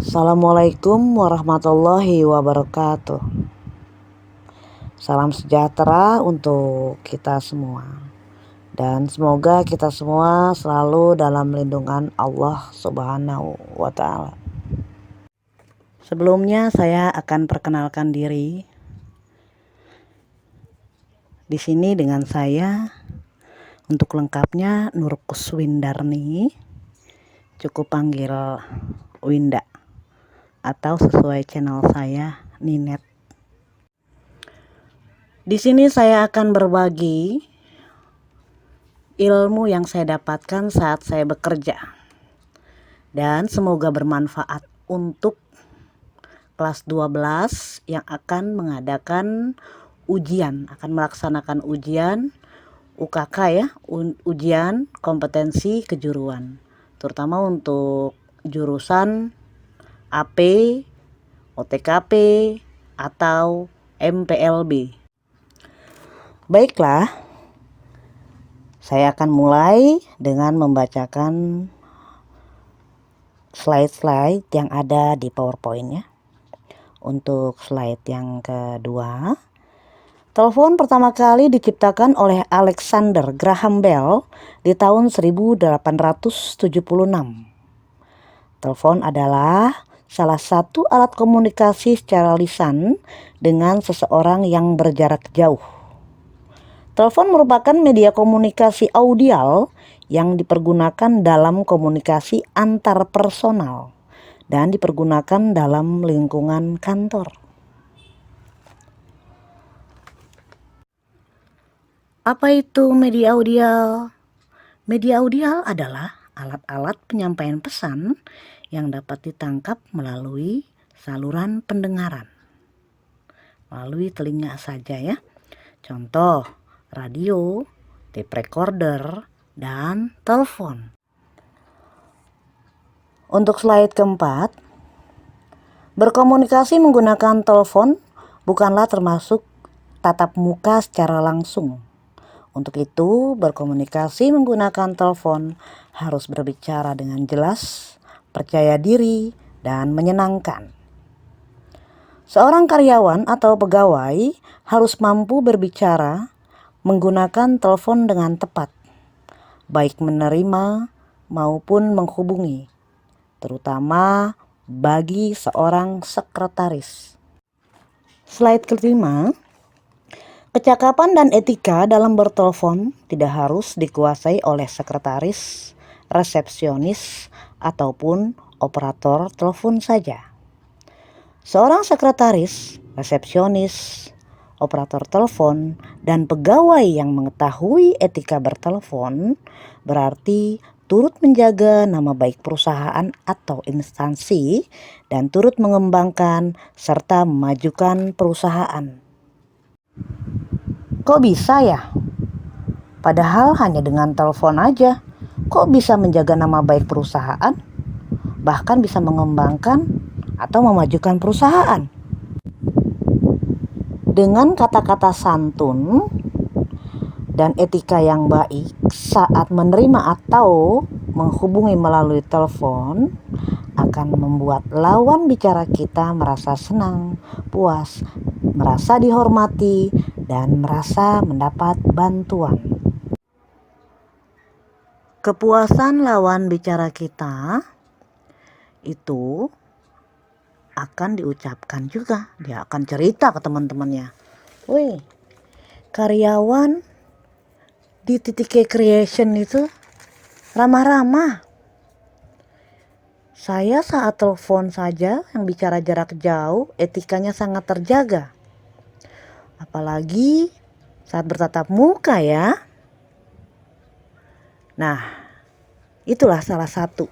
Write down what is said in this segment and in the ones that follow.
Assalamualaikum warahmatullahi wabarakatuh. Salam sejahtera untuk kita semua. Dan semoga kita semua selalu dalam lindungan Allah Subhanahu wa ta'ala. Sebelumnya saya akan perkenalkan diri. Di sini dengan saya, untuk lengkapnya Nur Kuswindarni, cukup panggil Winda, atau sesuai channel saya Ninet. Di sini saya akan berbagi ilmu yang saya dapatkan saat saya bekerja, dan semoga bermanfaat untuk kelas 12 yang akan melaksanakan ujian UKK ya, ujian kompetensi kejuruan, terutama untuk jurusan AP, OTKP, atau MPLB. Baiklah, saya akan mulai dengan membacakan slide-slide yang ada di PowerPoint ya. Untuk slide yang kedua, telepon pertama kali diciptakan oleh Alexander Graham Bell di tahun 1876. Telepon adalah salah satu alat komunikasi secara lisan dengan seseorang yang berjarak jauh. Telepon merupakan media komunikasi audial yang dipergunakan dalam komunikasi antar personal dan dipergunakan dalam lingkungan kantor. Apa itu media audial? Media audial adalah alat-alat penyampaian pesan yang dapat ditangkap melalui saluran pendengaran, melalui telinga saja ya. Contoh, radio, tape recorder, dan telepon. Untuk slide keempat, berkomunikasi menggunakan telepon bukanlah termasuk tatap muka secara langsung. Untuk itu, berkomunikasi menggunakan telepon harus berbicara dengan jelas, percaya diri, dan menyenangkan. Seorang karyawan atau pegawai harus mampu berbicara menggunakan telepon dengan tepat, baik menerima maupun menghubungi, terutama bagi seorang sekretaris. Slide kelima, kecakapan dan etika dalam bertelepon tidak harus dikuasai oleh sekretaris, resepsionis, ataupun operator telepon saja. Seorang sekretaris, resepsionis, operator telepon, dan pegawai yang mengetahui etika bertelepon berarti turut menjaga nama baik perusahaan atau instansi dan turut mengembangkan serta memajukan perusahaan. Kok bisa ya? Padahal hanya dengan telepon aja, kok bisa menjaga nama baik perusahaan? Bahkan bisa mengembangkan atau memajukan perusahaan. Dengan kata-kata santun dan etika yang baik saat menerima atau menghubungi melalui telepon akan membuat lawan bicara kita merasa senang, puas, merasa dihormati, dan merasa mendapat bantuan. Kepuasan lawan bicara kita itu akan diucapkan juga. Dia akan cerita ke teman-temannya, "Wih, karyawan di Titik Creation itu ramah-ramah. Saya saat telepon saja yang bicara jarak jauh, etikanya sangat terjaga. Apalagi saat bertatap muka ya." Nah, itulah salah satu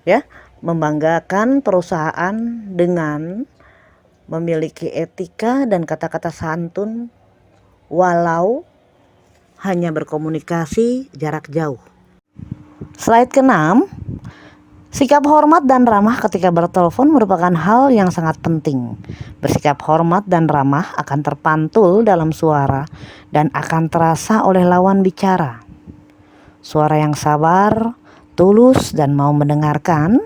ya, membanggakan perusahaan dengan memiliki etika dan kata-kata santun walau hanya berkomunikasi jarak jauh. Slide ke-6, sikap hormat dan ramah ketika bertelepon merupakan hal yang sangat penting. Bersikap hormat dan ramah akan terpantul dalam suara dan akan terasa oleh lawan bicara. Suara yang sabar, tulus dan mau mendengarkan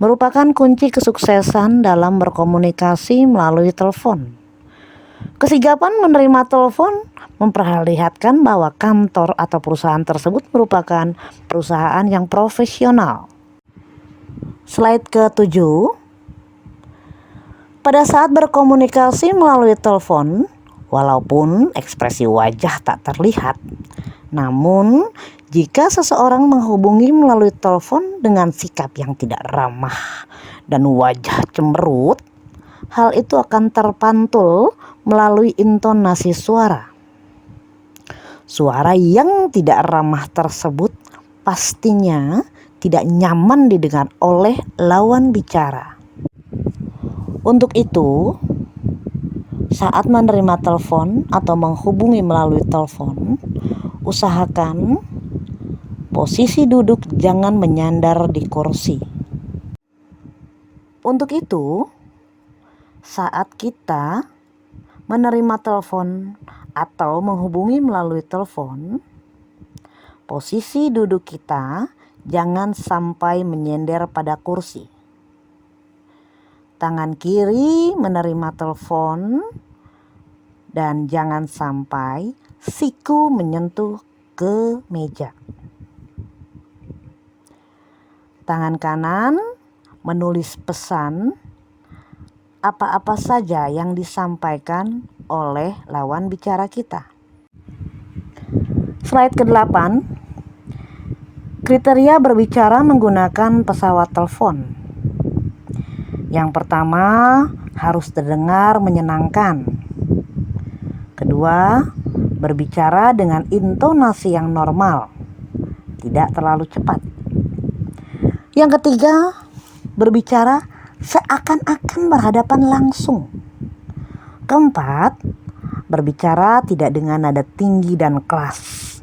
merupakan kunci kesuksesan dalam berkomunikasi melalui telepon. Kesigapan menerima telepon memperlihatkan bahwa kantor atau perusahaan tersebut merupakan perusahaan yang profesional. Slide ke-7. Pada saat berkomunikasi melalui telepon, walaupun ekspresi wajah tak terlihat, namun jika seseorang menghubungi melalui telepon dengan sikap yang tidak ramah dan wajah cemberut, hal itu akan terpantul melalui intonasi suara. Suara yang tidak ramah tersebut pastinya tidak nyaman didengar oleh lawan bicara. Untuk itu, saat menerima telepon atau menghubungi melalui telepon, usahakan posisi duduk jangan menyandar di kursi. Untuk itu, saat kita menerima telepon atau menghubungi melalui telepon, posisi duduk kita jangan sampai menyender pada kursi. Tangan kiri menerima telepon dan jangan sampai siku menyentuh ke meja. Tangan kanan menulis pesan apa-apa saja yang disampaikan oleh lawan bicara kita. Slide ke-8. Kriteria berbicara menggunakan pesawat telepon. Yang pertama, harus terdengar menyenangkan. Kedua, berbicara dengan intonasi yang normal, tidak terlalu cepat. Yang ketiga, berbicara seakan-akan berhadapan langsung. Keempat, berbicara tidak dengan nada tinggi dan keras.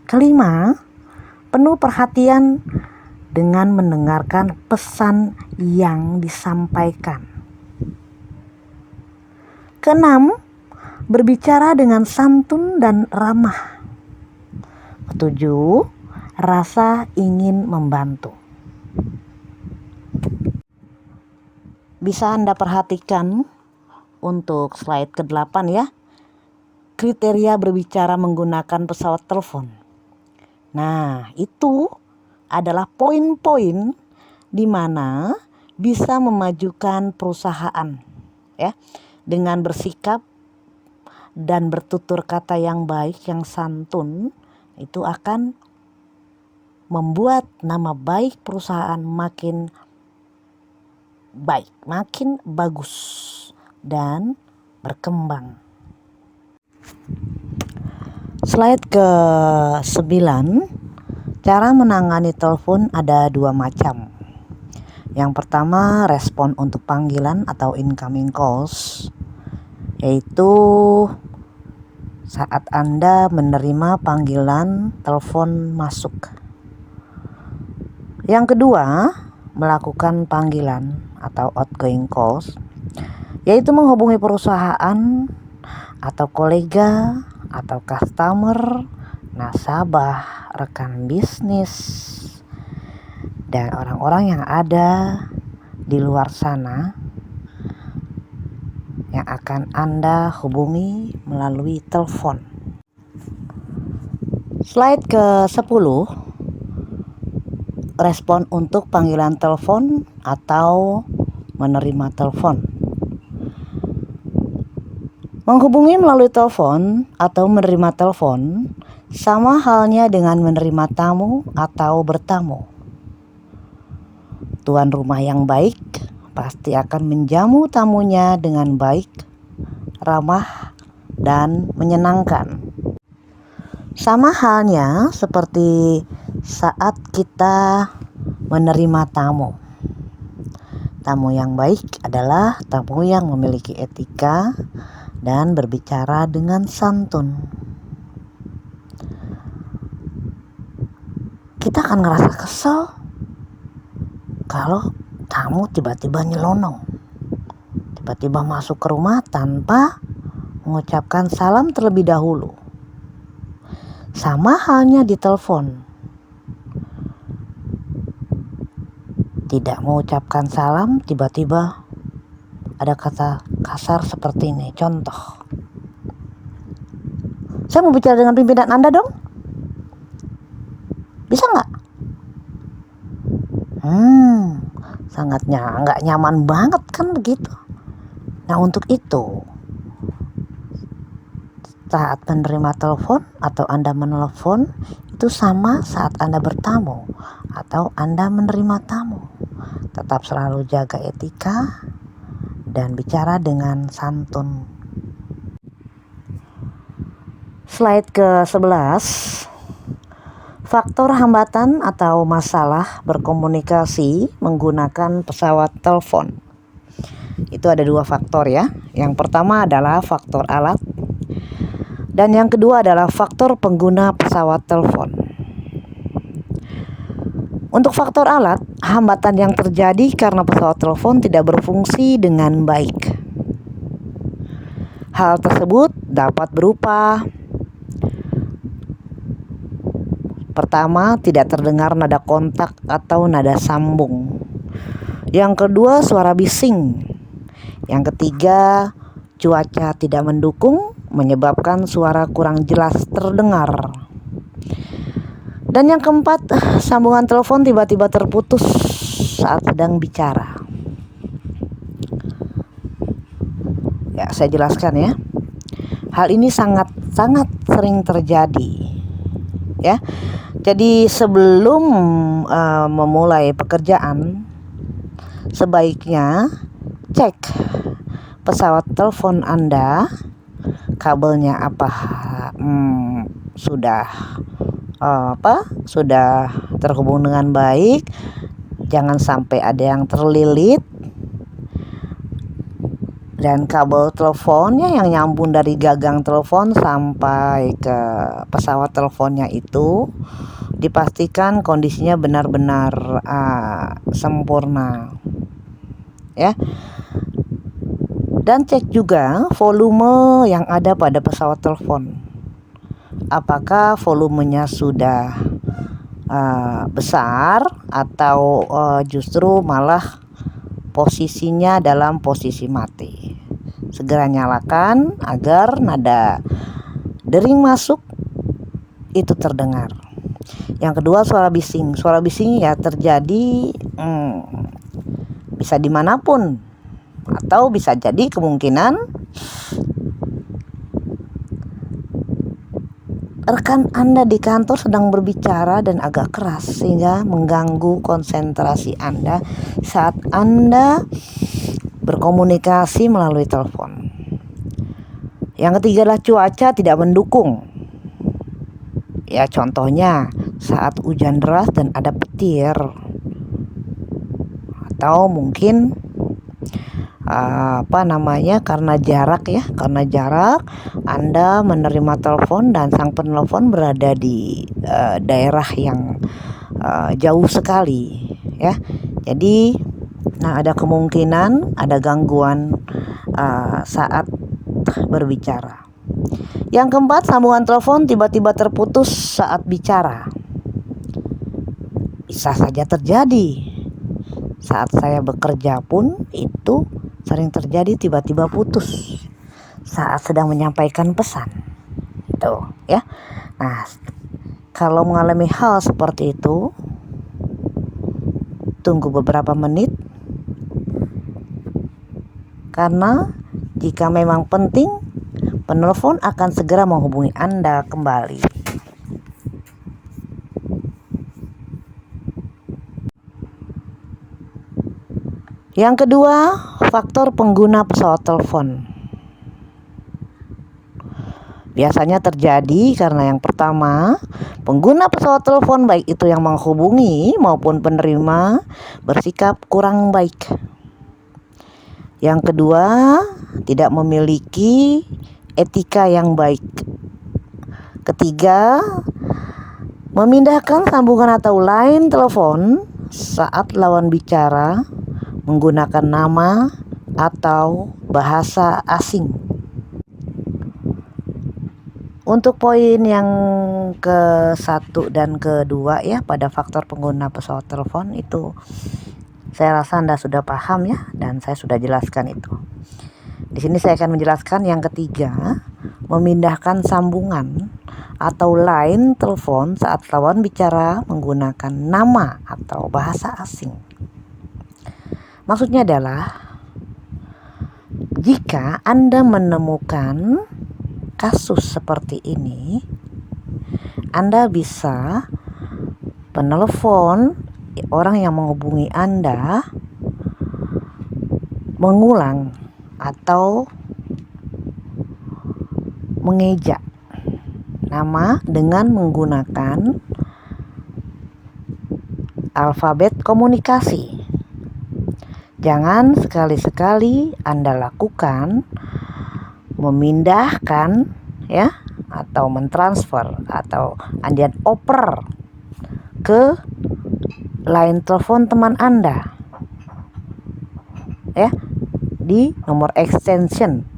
Kelima, penuh perhatian dengan mendengarkan pesan yang disampaikan. Keenam, berbicara dengan santun dan ramah. Ketujuh, rasa ingin membantu. Bisa Anda perhatikan untuk slide ke-8 ya, kriteria berbicara menggunakan pesawat telepon. Nah, itu adalah poin-poin di mana bisa memajukan perusahaan ya, dengan bersikap dan bertutur kata yang baik, yang santun, itu akan membuat nama baik perusahaan makin baik, makin bagus dan berkembang. Slide ke-9. Cara menangani telepon ada dua macam. Yang pertama, respon untuk panggilan atau incoming calls, yaitu saat Anda menerima panggilan telepon masuk. Yang kedua, melakukan panggilan atau outgoing calls, yaitu menghubungi perusahaan atau kolega atau customer, nasabah, rekan bisnis, dan orang-orang yang ada di luar sana yang akan Anda hubungi melalui telepon. Slide ke-10. Respon untuk panggilan telepon atau menerima telepon. Menghubungi melalui telepon atau menerima telepon sama halnya dengan menerima tamu atau bertamu. Tuan rumah yang baik pasti akan menjamu tamunya dengan baik, ramah, dan menyenangkan. Sama halnya seperti saat kita menerima tamu. Tamu yang baik adalah tamu yang memiliki etika dan berbicara dengan santun. Kita akan ngerasa kesel kalau tamu tiba-tiba nyelonong, tiba-tiba masuk ke rumah tanpa mengucapkan salam terlebih dahulu. Sama halnya di telepon. tidak mengucapkan salam, tiba-tiba ada kata kasar seperti ini. Contoh, saya mau bicara dengan pimpinan Anda dong, bisa nggak? Sangatnya nggak nyaman banget kan begitu. Nah, untuk itu, saat menerima telepon atau Anda menelpon, itu sama saat Anda bertamu atau Anda menerima tamu. Tetap selalu jaga etika dan bicara dengan santun. Slide ke-11. Faktor hambatan atau masalah berkomunikasi menggunakan pesawat telepon. Itu ada 2 faktor ya. Yang pertama adalah faktor alat, dan yang kedua adalah faktor pengguna pesawat telepon. Untuk faktor alat, hambatan yang terjadi karena pesawat telepon tidak berfungsi dengan baik. Hal tersebut dapat berupa: pertama, tidak terdengar nada kontak atau nada sambung. Yang kedua, suara bising. Yang ketiga, cuaca tidak mendukung, menyebabkan suara kurang jelas terdengar. Dan yang keempat, sambungan telepon tiba-tiba terputus saat sedang bicara. Ya, saya jelaskan ya. Hal ini sangat sering terjadi. Ya. Jadi sebelum memulai pekerjaan, sebaiknya cek pesawat telepon Anda, kabelnya sudah terhubung dengan baik, jangan sampai ada yang terlilit, dan kabel teleponnya yang nyambung dari gagang telepon sampai ke pesawat teleponnya itu dipastikan kondisinya benar-benar sempurna ya. Dan cek juga volume yang ada pada pesawat telepon. Apakah volumenya sudah besar atau justru malah posisinya dalam posisi mati. Segera nyalakan agar nada dering masuk itu terdengar. Yang kedua, suara bising. Suara bising ya terjadi bisa dimanapun, atau bisa jadi kemungkinan rekan Anda di kantor sedang berbicara dan agak keras sehingga mengganggu konsentrasi Anda saat Anda berkomunikasi melalui telepon. Yang ketiga adalah cuaca tidak mendukung. Ya, contohnya saat hujan deras dan ada petir, atau mungkin karena jarak Anda menerima telepon dan sang penelpon berada di daerah yang jauh sekali ya. Jadi ada kemungkinan ada gangguan saat berbicara. Yang keempat, sambungan telepon tiba-tiba terputus saat bicara. Bisa saja terjadi. Saat saya bekerja pun itu sering terjadi, tiba-tiba putus saat sedang menyampaikan pesan. Itu ya. Nah, kalau mengalami hal seperti itu, tunggu beberapa menit, karena jika memang penting, penelpon akan segera menghubungi Anda kembali. Yang kedua, faktor pengguna pesawat telepon. Biasanya terjadi karena yang pertama, pengguna pesawat telepon baik itu yang menghubungi maupun penerima bersikap kurang baik. Yang kedua, tidak memiliki etika yang baik. Ketiga, memindahkan sambungan atau line telepon saat lawan bicara menggunakan nama atau bahasa asing. Untuk poin yang ke-1 dan ke-2 ya, pada faktor pengguna pesawat telepon itu Saya rasa Anda sudah paham ya, dan saya sudah jelaskan itu. Di sini saya akan menjelaskan yang ketiga, memindahkan sambungan atau line telepon saat lawan bicara menggunakan nama atau bahasa asing. Maksudnya adalah jika Anda menemukan kasus seperti ini, Anda bisa penelpon orang yang menghubungi Anda mengulang atau mengeja nama dengan menggunakan alfabet komunikasi. Jangan sekali-sekali Anda lakukan memindahkan ya, atau mentransfer atau Anda oper ke line telepon teman Anda ya, di nomor extension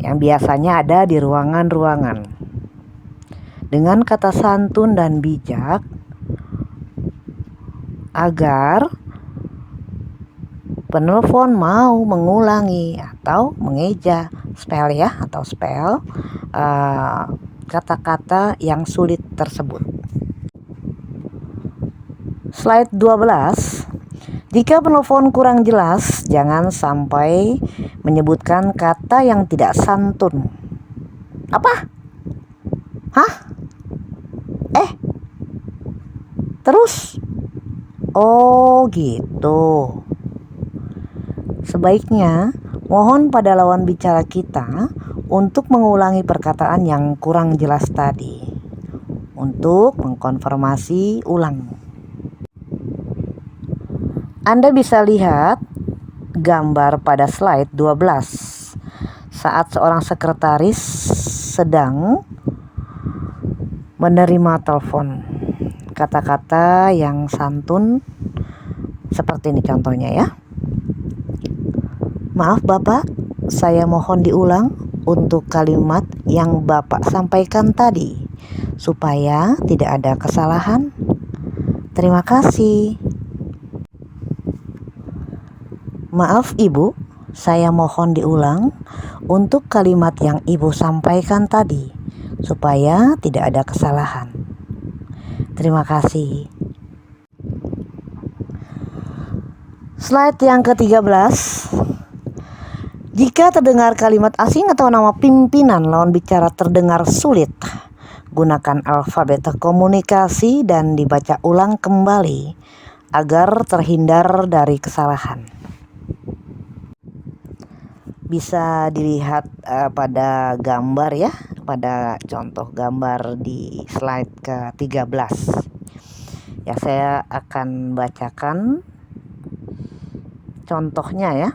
yang biasanya ada di ruangan-ruangan. Dengan kata santun dan bijak agar penelpon mau mengulangi atau mengeja spell ya, atau spell kata-kata yang sulit tersebut. Slide 12. Jika penelpon kurang jelas, jangan sampai menyebutkan kata yang tidak santun. Apa? Hah? Terus? Oh gitu. Sebaiknya mohon pada lawan bicara kita untuk mengulangi perkataan yang kurang jelas tadi untuk mengkonfirmasi ulang. Anda bisa lihat gambar pada slide 12 saat seorang sekretaris sedang menerima telepon. Kata-kata yang santun seperti ini contohnya ya. Maaf Bapak, saya mohon diulang untuk kalimat yang Bapak sampaikan tadi supaya tidak ada kesalahan. Terima kasih. Maaf Ibu, saya mohon diulang untuk kalimat yang Ibu sampaikan tadi supaya tidak ada kesalahan. Terima kasih. Slide yang ke-13. Jika terdengar kalimat asing atau nama pimpinan lawan bicara terdengar sulit, gunakan alfabet komunikasi dan dibaca ulang kembali agar terhindar dari kesalahan. Bisa dilihat pada gambar ya, pada contoh gambar di slide ke-13. Ya, saya akan bacakan contohnya ya.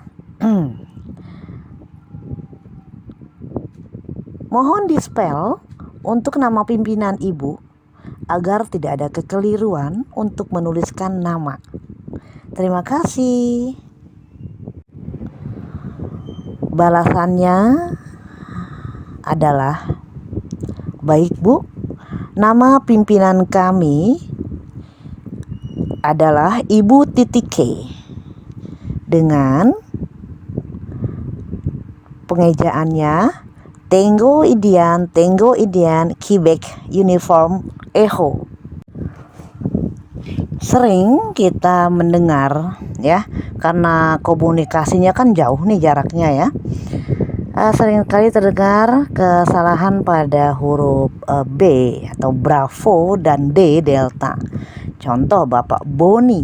Mohon di-spell untuk nama pimpinan Ibu agar tidak ada kekeliruan untuk menuliskan nama. Terima kasih. Balasannya adalah, baik Bu, nama pimpinan kami adalah Ibu Titik K dengan pengejaannya Tango Indian Quebec Uniform Echo. Sering kita mendengar ya, karena komunikasinya kan jauh nih jaraknya ya, sering kali terdengar kesalahan pada huruf B atau Bravo dan D Delta. Contoh Bapak Boni.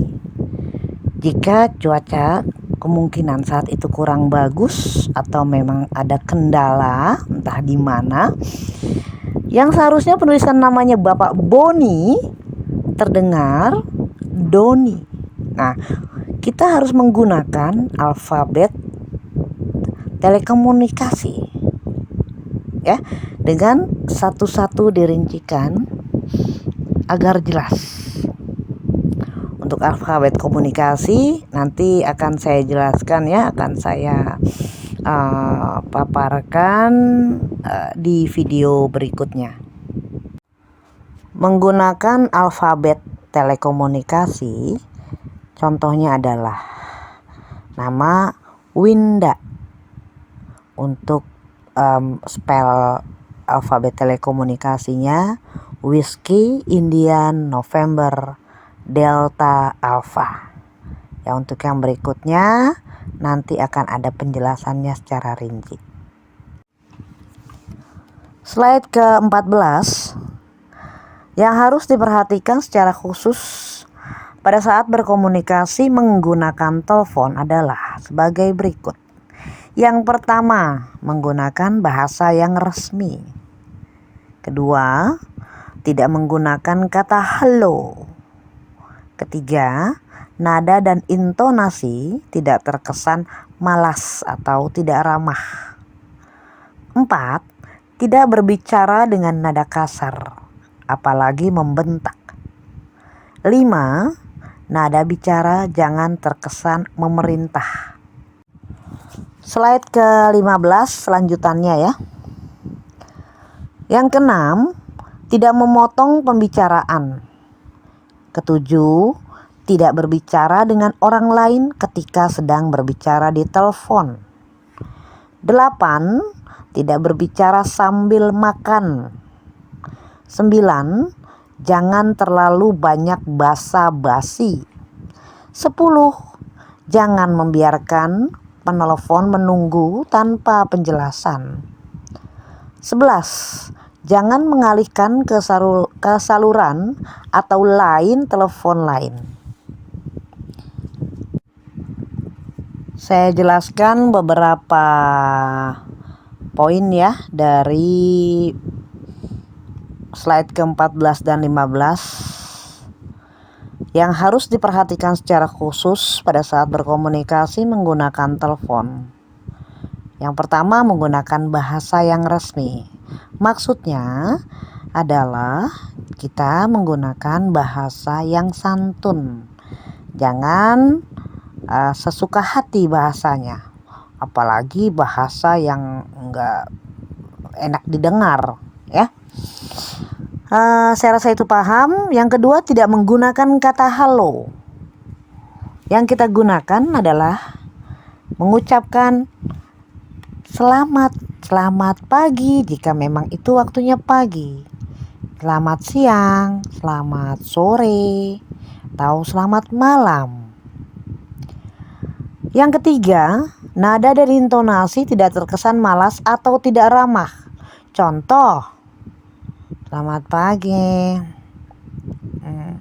Jika cuaca kemungkinan saat itu kurang bagus atau memang ada kendala entah di mana, yang seharusnya penulisan namanya Bapak Boni terdengar Doni. Nah, kita harus menggunakan alfabet telekomunikasi ya, dengan satu-satu dirincikan agar jelas. Untuk alfabet komunikasi nanti akan saya jelaskan ya, akan saya paparkan di video berikutnya. Menggunakan alfabet telekomunikasi Contohnya adalah nama Winda. Untuk spell alfabet telekomunikasinya Whiskey Indian November Delta Alpha. Ya, untuk yang berikutnya nanti akan ada penjelasannya secara rinci. Slide ke-14 yang harus diperhatikan secara khusus pada saat berkomunikasi menggunakan telepon adalah sebagai berikut. Yang pertama, menggunakan bahasa yang resmi. Kedua, tidak menggunakan kata halo. Ketiga, nada dan intonasi tidak terkesan malas atau tidak ramah. 4, tidak berbicara dengan nada kasar, apalagi membentak. 5, nada bicara jangan terkesan memerintah. Slide ke-15 selanjutannya ya. Yang keenam, tidak memotong pembicaraan. Ketujuh, tidak berbicara dengan orang lain ketika sedang berbicara di telepon. 8, tidak berbicara sambil makan. 9, jangan terlalu banyak basa-basi. 10, jangan membiarkan penelepon menunggu tanpa penjelasan. 11, jangan mengalihkan ke saluran atau line telepon lain. Saya jelaskan beberapa poin ya dari slide ke-14 dan 15 yang harus diperhatikan secara khusus pada saat berkomunikasi menggunakan telepon. Yang pertama, menggunakan bahasa yang resmi. Maksudnya adalah kita menggunakan bahasa yang santun. Jangan sesuka hati bahasanya, apalagi bahasa yang enggak enak didengar ya. Saya rasa itu paham. Yang kedua, tidak menggunakan kata halo. Yang kita gunakan adalah mengucapkan selamat pagi jika memang itu waktunya pagi, selamat siang, selamat sore, atau selamat malam. Yang ketiga, nada dan intonasi tidak terkesan malas atau tidak ramah. Contoh, selamat pagi.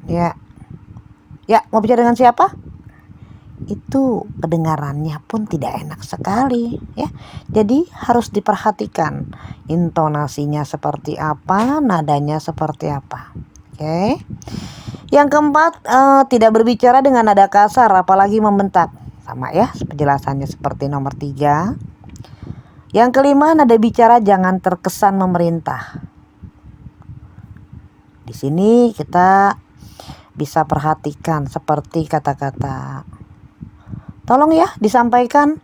Ya, mau bicara dengan siapa? Itu kedengarannya pun tidak enak sekali ya. Jadi harus diperhatikan intonasinya seperti apa, nadanya seperti apa. Oke. Yang keempat, tidak berbicara dengan nada kasar apalagi membentak. Sama ya, penjelasannya seperti nomor 3. Yang kelima, nada bicara jangan terkesan memerintah. Di sini kita bisa perhatikan seperti kata-kata, tolong ya disampaikan.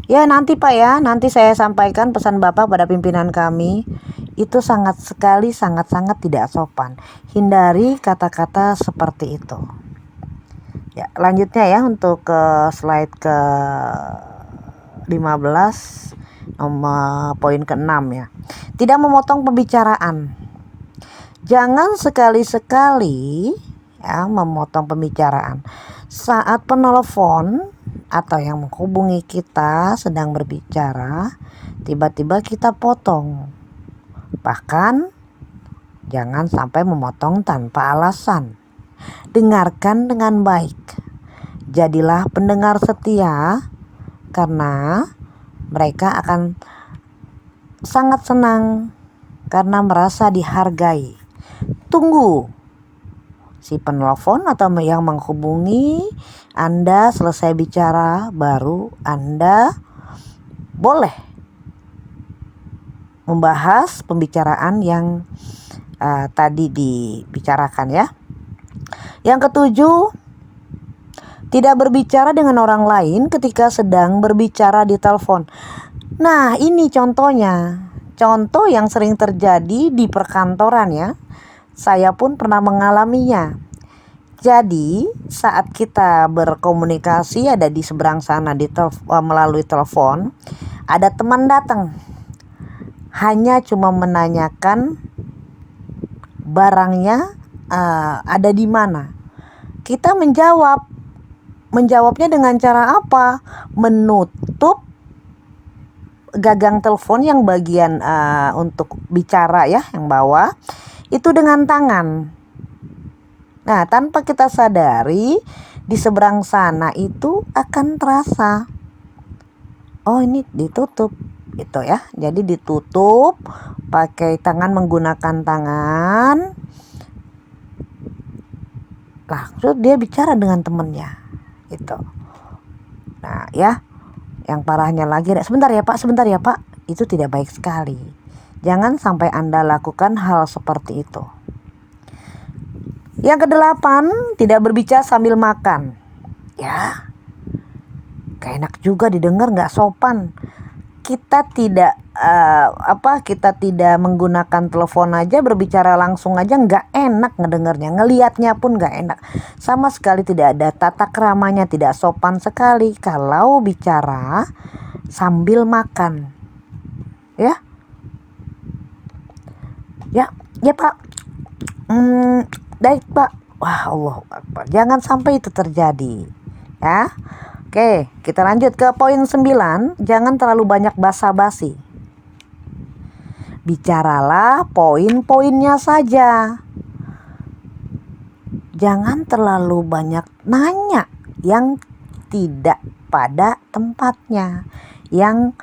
Ya nanti Pak ya, nanti saya sampaikan pesan Bapak pada pimpinan kami. Itu sangat-sangat tidak sopan. Hindari kata-kata seperti itu. Ya, lanjutnya ya untuk slide ke 15 nomor poin ke-6 ya. Tidak memotong pembicaraan. Jangan sekali-sekali ya memotong pembicaraan. Saat penelepon atau yang menghubungi kita sedang berbicara, tiba-tiba kita potong. Bahkan jangan sampai memotong tanpa alasan. Dengarkan dengan baik. Jadilah pendengar setia karena mereka akan sangat senang karena merasa dihargai. Tunggu si penelpon atau yang menghubungi Anda selesai bicara, baru Anda boleh membahas pembicaraan yang tadi dibicarakan ya. Yang ketujuh, tidak berbicara dengan orang lain ketika sedang berbicara di telepon. Nah, ini contohnya. Contoh yang sering terjadi di perkantoran ya. Saya pun pernah mengalaminya. Jadi saat kita berkomunikasi ada di seberang sana melalui telepon, ada teman datang, hanya cuma menanyakan barangnya ada di mana. Kita menjawabnya dengan cara apa? Menutup gagang telepon yang bagian untuk bicara ya, yang bawah itu dengan tangan. Nah, tanpa kita sadari di seberang sana itu akan terasa, oh ini ditutup gitu ya. Jadi ditutup pakai tangan, menggunakan tangan. Nah, terus dia bicara dengan temennya gitu. Nah ya, yang parahnya lagi, sebentar ya Pak, itu tidak baik sekali. Jangan sampai Anda lakukan hal seperti itu. Yang kedelapan, tidak berbicara sambil makan. Ya, gak enak juga didengar, gak sopan. Kita tidak kita tidak menggunakan telepon aja, berbicara langsung aja gak enak ngedengarnya, ngelihatnya pun gak enak. Sama sekali tidak ada tata keramanya, tidak sopan sekali kalau bicara sambil makan. Ya Pak. Baik Pak. Wah, Allahu Akbar. Jangan sampai itu terjadi ya. Oke, kita lanjut ke poin 9. Jangan terlalu banyak basa-basi. Bicaralah poin-poinnya saja. Jangan terlalu banyak nanya yang tidak pada tempatnya, yang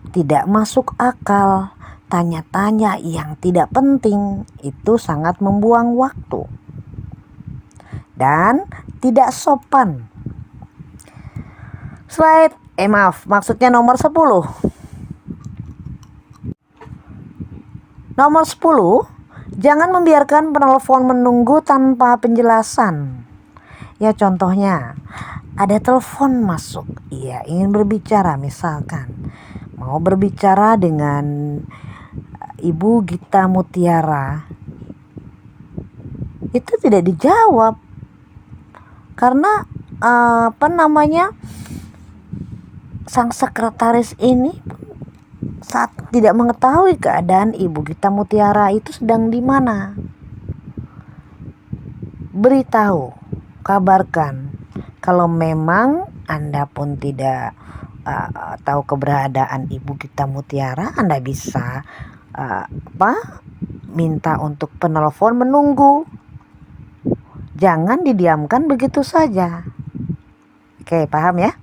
tidak masuk akal. Tanya-tanya yang tidak penting itu sangat membuang waktu dan tidak sopan. Maksudnya nomor 10. Nomor 10, jangan membiarkan penelpon menunggu tanpa penjelasan. Ya, contohnya ada telepon masuk, iya ingin berbicara, misalkan mau berbicara dengan Ibu Gita Mutiara, itu tidak dijawab karena sang sekretaris ini saat tidak mengetahui keadaan Ibu Gita Mutiara itu sedang di mana. Beritahu, kabarkan. Kalau memang Anda pun tidak tahu keberadaan Ibu Gita Mutiara, Anda bisa minta untuk penelpon menunggu. Jangan didiamkan begitu saja. Oke, paham ya?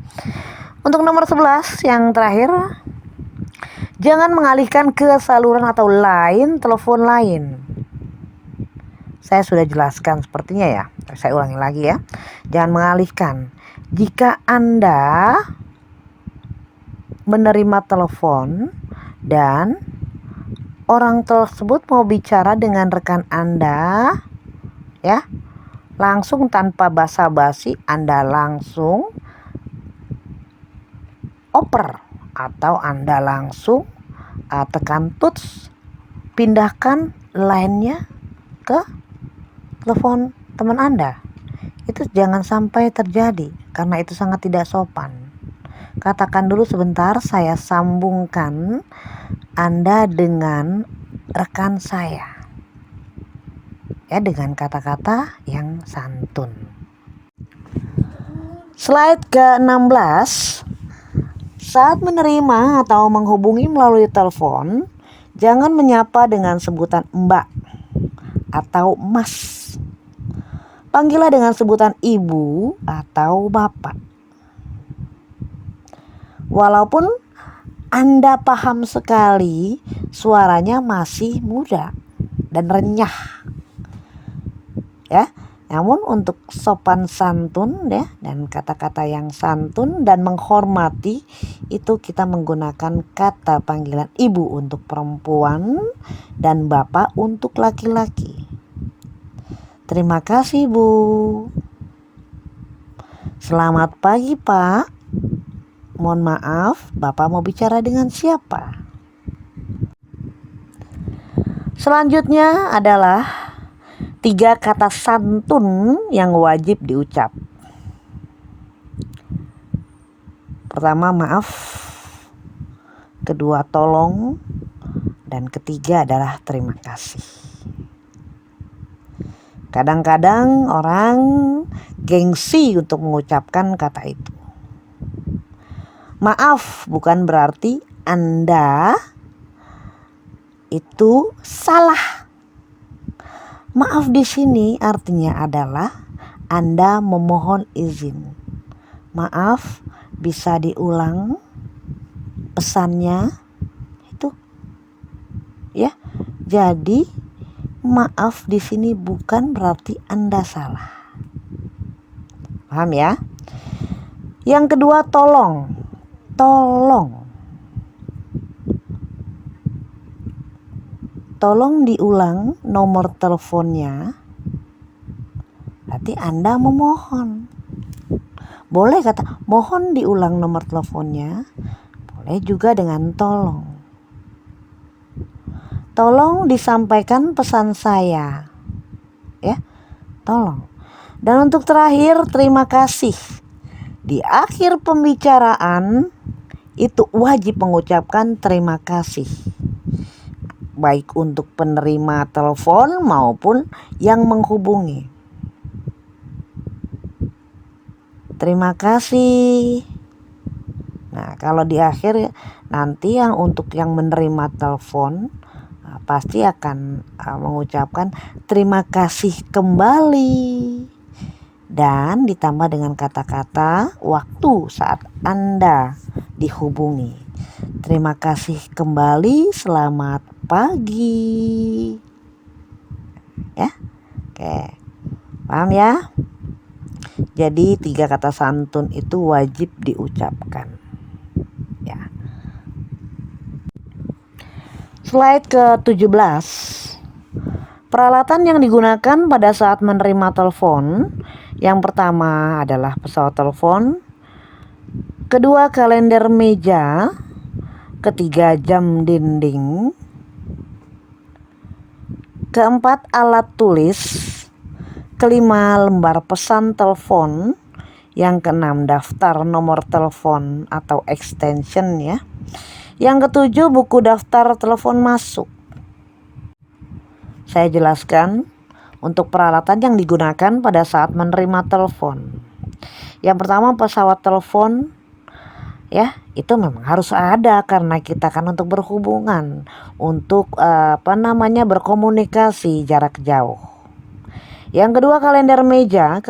Untuk nomor 11 yang terakhir, jangan mengalihkan ke saluran atau line telepon lain. Saya sudah jelaskan sepertinya ya. Saya ulangi lagi ya. Jangan mengalihkan. Jika Anda menerima telepon dan orang tersebut mau bicara dengan rekan Anda, ya, langsung tanpa basa-basi Anda langsung oper atau Anda langsung tekan touch, pindahkan line-nya ke telepon teman Anda. Itu jangan sampai terjadi karena itu sangat tidak sopan. Katakan dulu sebentar, saya sambungkan Anda dengan rekan saya. Ya, dengan kata-kata yang santun. Slide ke-16. Saat menerima atau menghubungi melalui telepon, jangan menyapa dengan sebutan Mbak atau Mas. Panggillah dengan sebutan Ibu atau Bapak. Walaupun Anda paham sekali suaranya masih muda dan renyah, ya. Namun untuk sopan santun ya, dan kata-kata yang santun dan menghormati itu kita menggunakan kata panggilan Ibu untuk perempuan dan Bapak untuk laki-laki. Terima kasih Bu. Selamat pagi Pak. Mohon maaf, Bapak mau bicara dengan siapa? Selanjutnya adalah 3 kata santun yang wajib diucap. Pertama maaf, kedua tolong, dan ketiga adalah terima kasih. Kadang-kadang orang gengsi untuk mengucapkan kata itu. Maaf bukan berarti Anda itu salah. Maaf di sini artinya adalah Anda memohon izin. Maaf, bisa diulang pesannya itu. Ya. Jadi maaf di sini bukan berarti Anda salah. Paham ya? Yang kedua tolong. Tolong diulang nomor teleponnya. Berarti Anda memohon. Boleh kata mohon diulang nomor teleponnya. Boleh juga dengan tolong. Tolong disampaikan pesan saya. Ya, tolong. Dan untuk terakhir, terima kasih. Di akhir pembicaraan itu wajib mengucapkan terima kasih. Baik untuk penerima telepon maupun yang menghubungi. Terima kasih. Nah, kalau di akhir nanti yang untuk yang menerima telepon pasti akan mengucapkan terima kasih kembali. Dan ditambah dengan kata-kata waktu saat Anda dihubungi. Terima kasih kembali, selamat pagi. Ya, oke, paham ya? Jadi 3 kata santun itu wajib diucapkan. Ya. Slide ke-17. Peralatan yang digunakan pada saat menerima telepon. Yang pertama adalah pesawat telepon, kedua kalender meja, ketiga jam dinding, keempat alat tulis, kelima lembar pesan telepon, yang keenam daftar nomor telepon atau extension ya. Yang ketujuh buku daftar telepon masuk. Saya jelaskan untuk peralatan yang digunakan pada saat menerima telepon. Yang pertama pesawat telepon ya, itu memang harus ada karena kita kan untuk berhubungan, untuk berkomunikasi jarak jauh. Yang kedua kalender meja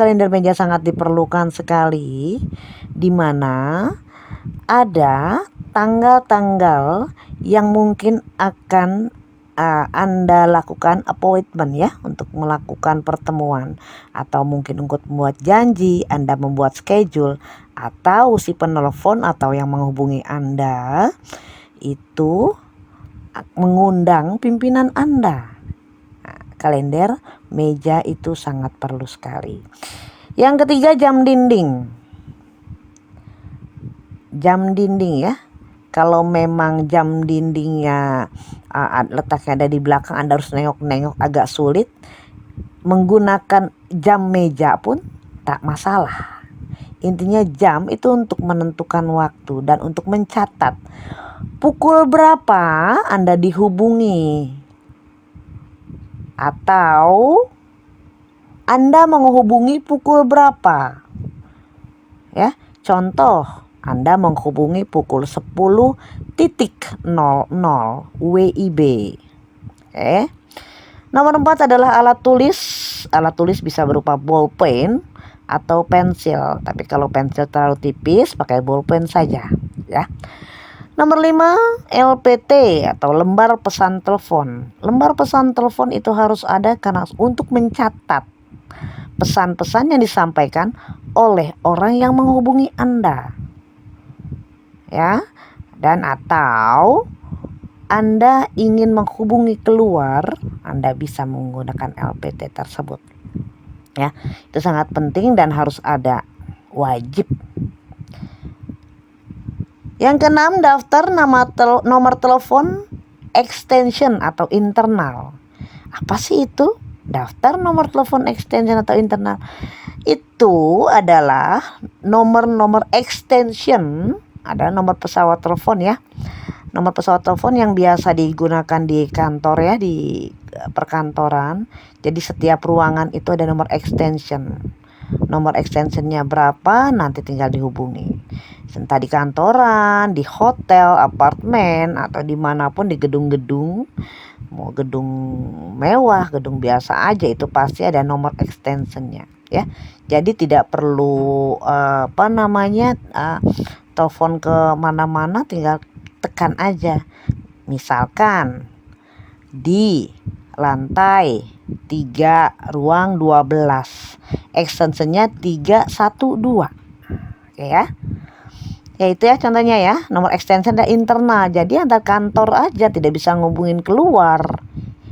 sangat diperlukan sekali, di mana ada tanggal-tanggal yang mungkin akan Anda lakukan appointment ya, untuk melakukan pertemuan, atau mungkin untuk membuat janji, Anda membuat schedule, atau si penelpon atau yang menghubungi Anda itu mengundang pimpinan Anda. Nah, kalender meja itu sangat perlu sekali. Yang ketiga jam dinding. Jam dinding ya. Kalau memang jam dindingnya letaknya ada di belakang, Anda harus nengok-nengok agak sulit. Menggunakan jam meja pun tak masalah. Intinya jam itu untuk menentukan waktu dan untuk mencatat pukul berapa Anda dihubungi, atau Anda menghubungi pukul berapa. Ya, contoh Anda menghubungi pukul 10.00 WIB. Nomor 4 adalah alat tulis. Alat tulis bisa berupa bolpen atau pensil. Tapi kalau pensil terlalu tipis, pakai bolpen saja ya. Nomor 5, LPT atau lembar pesan telepon. Lembar pesan telepon itu harus ada karena untuk mencatat pesan-pesan yang disampaikan oleh orang yang menghubungi Anda. Ya, dan atau Anda ingin menghubungi keluar, Anda bisa menggunakan LPT tersebut. Ya, itu sangat penting dan harus ada, wajib. Yang keenam, daftar nomor telepon extension atau internal. Apa sih itu? Daftar nomor telepon extension atau internal itu adalah nomor-nomor extension, ada nomor pesawat telepon ya. Nomor pesawat telepon yang biasa digunakan di kantor ya, di perkantoran. Jadi setiap ruangan itu ada nomor extension. Nomor extensionnya berapa nanti tinggal dihubungi. Entah di kantoran, di hotel, apartemen, atau dimanapun di gedung-gedung. Mau gedung mewah, gedung biasa aja itu pasti ada nomor extensionnya ya. Jadi tidak perlu telepon ke mana-mana, tinggal tekan aja. Misalkan di lantai 3 ruang 12, extensionnya 312. Oke ya. Ya itu ya contohnya ya, nomor extension dan internal. Jadi antar kantor aja, tidak bisa ngubungin keluar.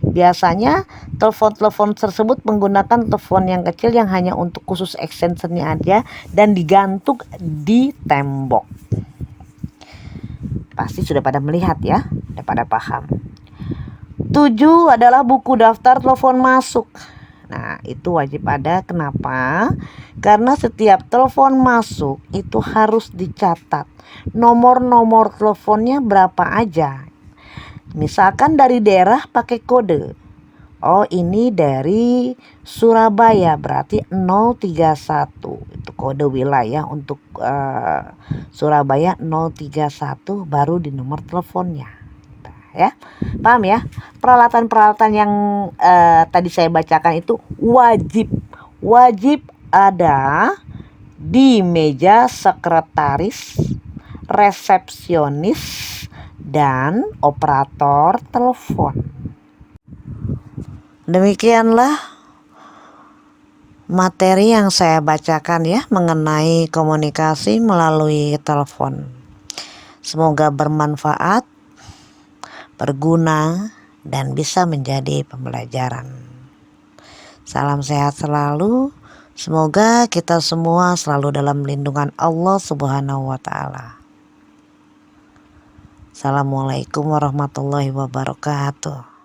Biasanya telepon-telepon tersebut menggunakan telepon yang kecil yang hanya untuk khusus extensionnya aja dan digantung di tembok. Pasti sudah pada melihat ya, sudah pada paham. 7 adalah buku daftar telepon masuk. Nah itu wajib ada. Kenapa? Karena setiap telepon masuk itu harus dicatat nomor-nomor teleponnya berapa aja. Misalkan dari daerah pakai kode. Oh ini dari Surabaya, berarti 031. Itu kode wilayah untuk Surabaya 031, baru di nomor teleponnya. Ya, paham ya? Peralatan-peralatan yang tadi saya bacakan itu wajib ada di meja sekretaris, resepsionis, dan operator telepon. Demikianlah materi yang saya bacakan ya mengenai komunikasi melalui telepon. Semoga bermanfaat, berguna, dan bisa menjadi pembelajaran. Salam sehat selalu. Semoga kita semua selalu dalam lindungan Allah Subhanahu wa Ta'ala. Assalamualaikum warahmatullahi wabarakatuh.